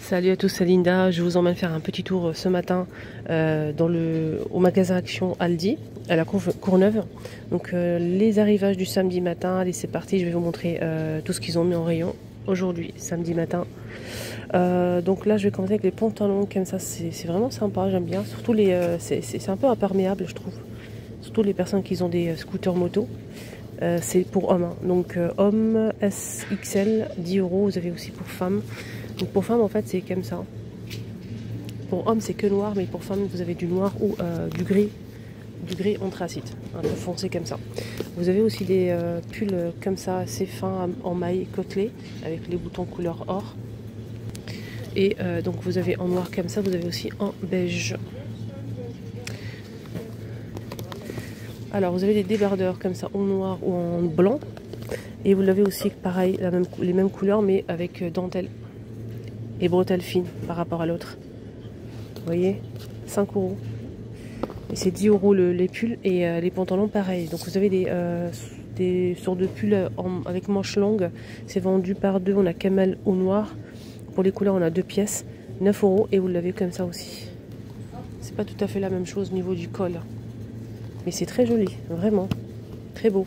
Salut à tous, c'est Linda. Je vous emmène faire un petit tour ce matin au magasin Action Aldi à la Courneuve. Donc les arrivages du samedi matin. Allez, c'est parti. Je vais vous montrer tout ce qu'ils ont mis en rayon aujourd'hui, samedi matin. Donc là, je vais commencer avec les pantalons comme ça. C'est vraiment sympa, j'aime bien. Surtout c'est un peu imperméable, je trouve. Surtout les personnes qui ont des scooters moto. C'est pour hommes, hein. Donc hommes SXL 10 €. Vous avez aussi pour femmes. Donc pour femmes en fait c'est comme ça. Pour hommes c'est que noir, mais pour femmes vous avez du noir ou du gris anthracite, un peu foncé comme ça. Vous avez aussi des pulls comme ça assez fins en maille côtelé avec les boutons couleur or. Et donc vous avez en noir comme ça, vous avez aussi en beige. Alors vous avez des débardeurs comme ça en noir ou en blanc. Et vous l'avez aussi pareil, les mêmes couleurs mais avec dentelle et bretelles fines par rapport à l'autre. Vous voyez, 5 €. Et c'est 10 € les pulls et les pantalons pareil. Donc vous avez des sortes de pulls avec manches longues. C'est vendu par deux. On a camel au noir. Pour les couleurs on a 2 pièces, 9 € et vous l'avez comme ça aussi. C'est pas tout à fait la même chose au niveau du col. Mais c'est très joli, vraiment. Très beau.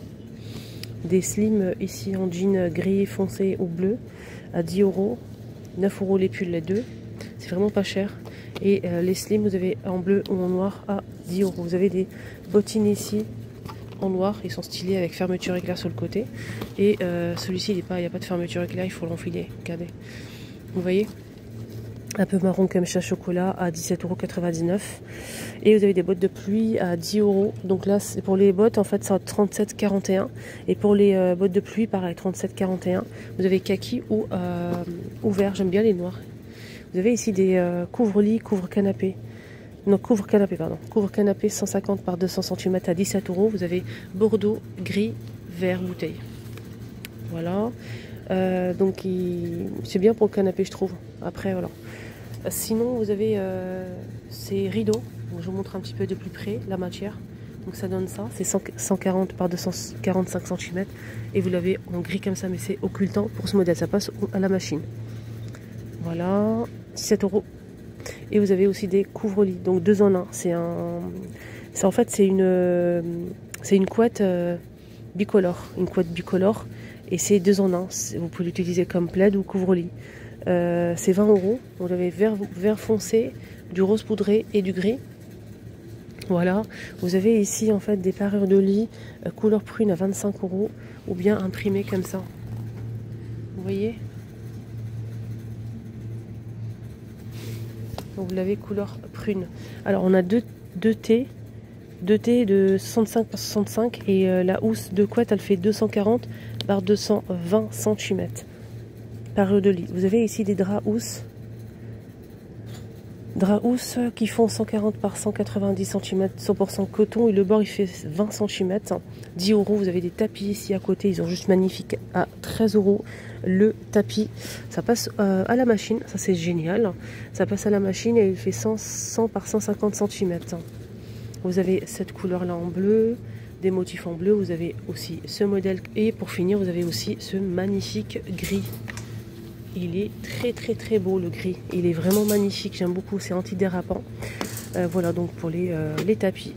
Des slims ici en jean gris foncé ou bleu à 10 €. 9 € les pulls les deux. C'est vraiment pas cher. Et les slims vous avez en bleu ou en noir à 10 €. Vous avez des bottines ici en noir. Ils sont stylés avec fermeture éclair sur le côté. Et celui-ci il n'y a pas de fermeture éclair. Il faut l'enfiler. Regardez. Vous voyez, un peu marron comme chat chocolat à 17,99 €. Et vous avez des bottes de pluie à 10 €. Donc là, c'est pour les bottes, en fait, c'est à 37,41 €. Et pour les bottes de pluie, pareil, 37,41 €. Vous avez kaki ou vert. J'aime bien les noirs. Vous avez ici des couvre-lit, couvre-canapé. Non, couvre-canapé, pardon. Couvre-canapé 150 par 200 cm à 17 €. Vous avez bordeaux, gris, vert, bouteille. Voilà. Donc c'est bien pour le canapé, je trouve. Après, voilà. Sinon, vous avez ces rideaux. Donc, je vous montre un petit peu de plus près la matière. Donc ça donne ça. C'est 140 par 245 cm. Et vous l'avez en gris comme ça, mais c'est occultant pour ce modèle. Ça passe à la machine. Voilà. 17 €. Et vous avez aussi des couvre-lits. Donc 2 en 1. En fait, c'est une couette bicolore. Une couette bicolore. Et c'est 2 en 1. Vous pouvez l'utiliser comme plaid ou couvre-lit. C'est 20 €. Vous avez vert foncé, du rose poudré et du gris. Voilà. Vous avez ici en fait des parures de lit couleur prune à 25 € ou bien imprimées comme ça. Vous voyez? Donc vous l'avez couleur prune. Alors on a deux T de 65 par 65 et la housse de couette elle fait 240 par 220 cm. Parure de lit. Vous avez ici des draps housses qui font 140 par 190 cm, 100% coton et le bord il fait 20 cm. 10 €. Vous avez des tapis ici à côté, ils sont juste magnifiques à 13 € le tapis. Ça passe à la machine, ça c'est génial. Ça passe à la machine et il fait 100 par 150 cm. Vous avez cette couleur là en bleu, des motifs en bleu. Vous avez aussi ce modèle et pour finir vous avez aussi ce magnifique gris. Il est très très très beau le gris, il est vraiment magnifique, j'aime beaucoup, c'est antidérapant. Voilà donc pour les tapis.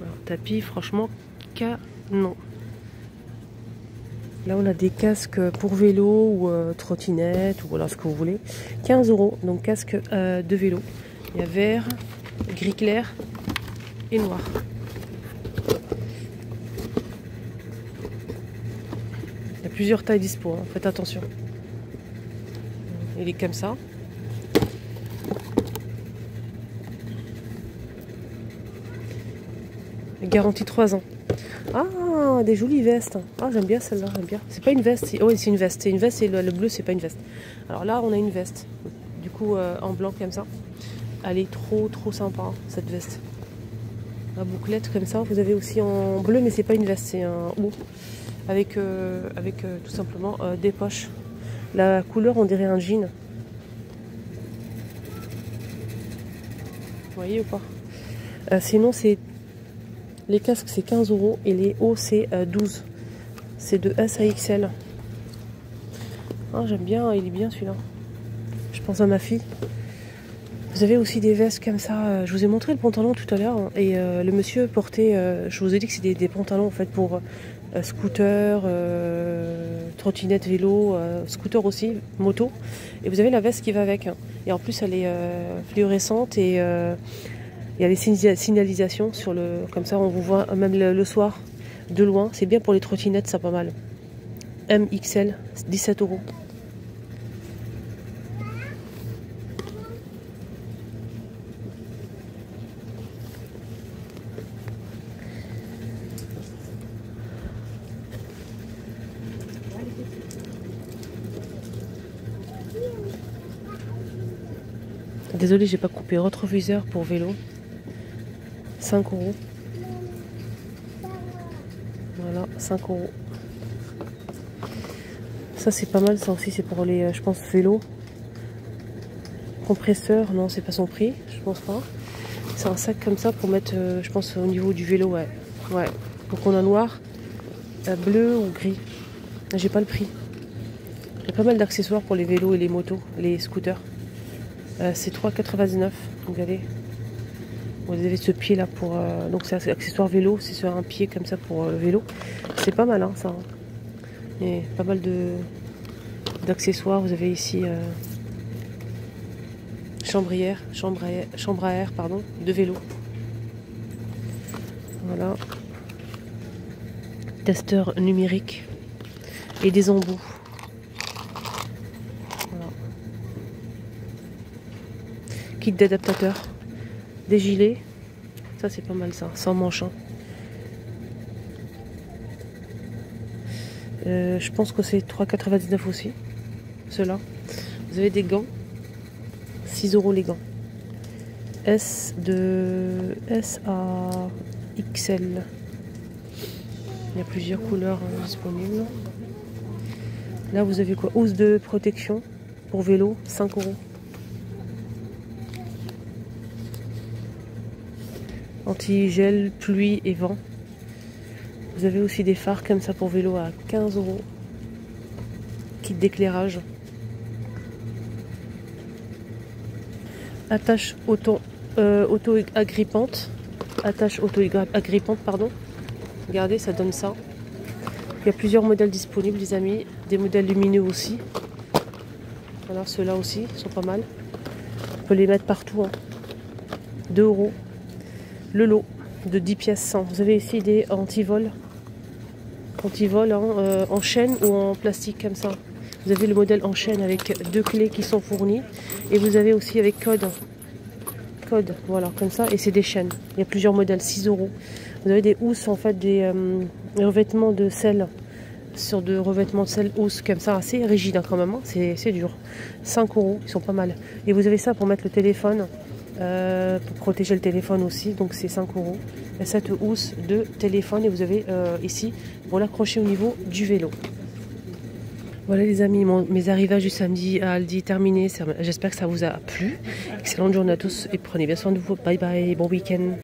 Alors, tapis franchement canon. Là on a des casques pour vélo ou trottinette ou voilà ce que vous voulez. 15 €, donc casque de vélo. Il y a vert, gris clair et noir. Il y a plusieurs tailles dispo, hein. Faites attention. Il est comme ça. Garantie 3 ans. Ah, des jolies vestes. Ah, j'aime bien celle-là, j'aime bien. C'est pas une veste. Oui, c'est une veste. C'est une veste et le bleu, c'est pas une veste. Alors là, on a une veste. Du coup, en blanc comme ça. Elle est trop trop sympa, hein, cette veste. La bouclette comme ça. Vous avez aussi en bleu, mais c'est pas une veste, c'est un haut. Avec tout simplement des poches. La couleur, on dirait un jean. Vous voyez ou pas? Sinon, c'est les casques, c'est 15 € et les hauts, c'est 12. C'est de S à XL. Ah, j'aime bien, il est bien celui-là. Je pense à ma fille. Vous avez aussi des vestes comme ça. Je vous ai montré le pantalon tout à l'heure. Et le monsieur portait... je vous ai dit que c'est des pantalons en fait pour scooter, trottinette, vélo, scooter aussi, moto. Et vous avez la veste qui va avec. Et en plus, elle est fluorescente et il y a les signalisations sur le... Comme ça, on vous voit même le soir de loin. C'est bien pour les trottinettes, ça pas mal. MXL, 17 €. Désolée, j'ai pas coupé. Rétroviseur pour vélo. 5 €. Voilà, 5 €. Ça c'est pas mal, ça aussi c'est pour les, je pense, vélo. Compresseur, non c'est pas son prix, je pense pas. C'est un sac comme ça pour mettre, je pense, au niveau du vélo, ouais. Ouais, donc on a noir, bleu ou gris. J'ai pas le prix. Il y a pas mal d'accessoires pour les vélos et les motos, les scooters. C'est 3,99 €. Regardez. Vous avez ce pied là pour... donc c'est accessoire vélo, c'est sur un pied comme ça pour le vélo. C'est pas mal hein, ça. Et pas mal d'accessoires. Vous avez ici chambre à air pardon, de vélo. Voilà. Testeur numérique et des embouts. Voilà. Kit d'adaptateur. Des gilets, ça c'est pas mal ça, sans manche. Hein. Je pense que c'est 3,99 € aussi, ceux-là. Vous avez des gants, 6 € les gants. S à XL. Il y a plusieurs couleurs disponibles. Là vous avez quoi? Housse de protection pour vélo, 5 €. Anti-gel, pluie et vent. Vous avez aussi des phares comme ça pour vélo à 15 €. Kit d'éclairage. Attache auto-agrippante. Attache auto-agrippante, pardon. Regardez, ça donne ça. Il y a plusieurs modèles disponibles, les amis. Des modèles lumineux aussi. Voilà, ceux-là aussi sont pas mal. On peut les mettre partout. Hein. 2 €. Le lot de 10 pièces 100. Vous avez ici des anti-vol. Anti-vol hein, en chaîne ou en plastique comme ça. Vous avez le modèle en chaîne avec 2 clés qui sont fournies. Et vous avez aussi avec code. Code, voilà, comme ça. Et c'est des chaînes. Il y a plusieurs modèles, 6 €. Vous avez des housses, en fait, des revêtements de sel. Sur de revêtements de sel housse comme ça, assez rigide hein, quand même. Hein. C'est dur. 5 €, ils sont pas mal. Et vous avez ça pour mettre le téléphone. Pour protéger le téléphone aussi, donc c'est 5 €. Et cette housse de téléphone et vous avez ici pour l'accrocher au niveau du vélo. Voilà les amis, mes arrivages du samedi à Aldi terminés. J'espère que ça vous a plu. Excellente journée à tous et prenez bien soin de vous. Bye bye, bon week-end.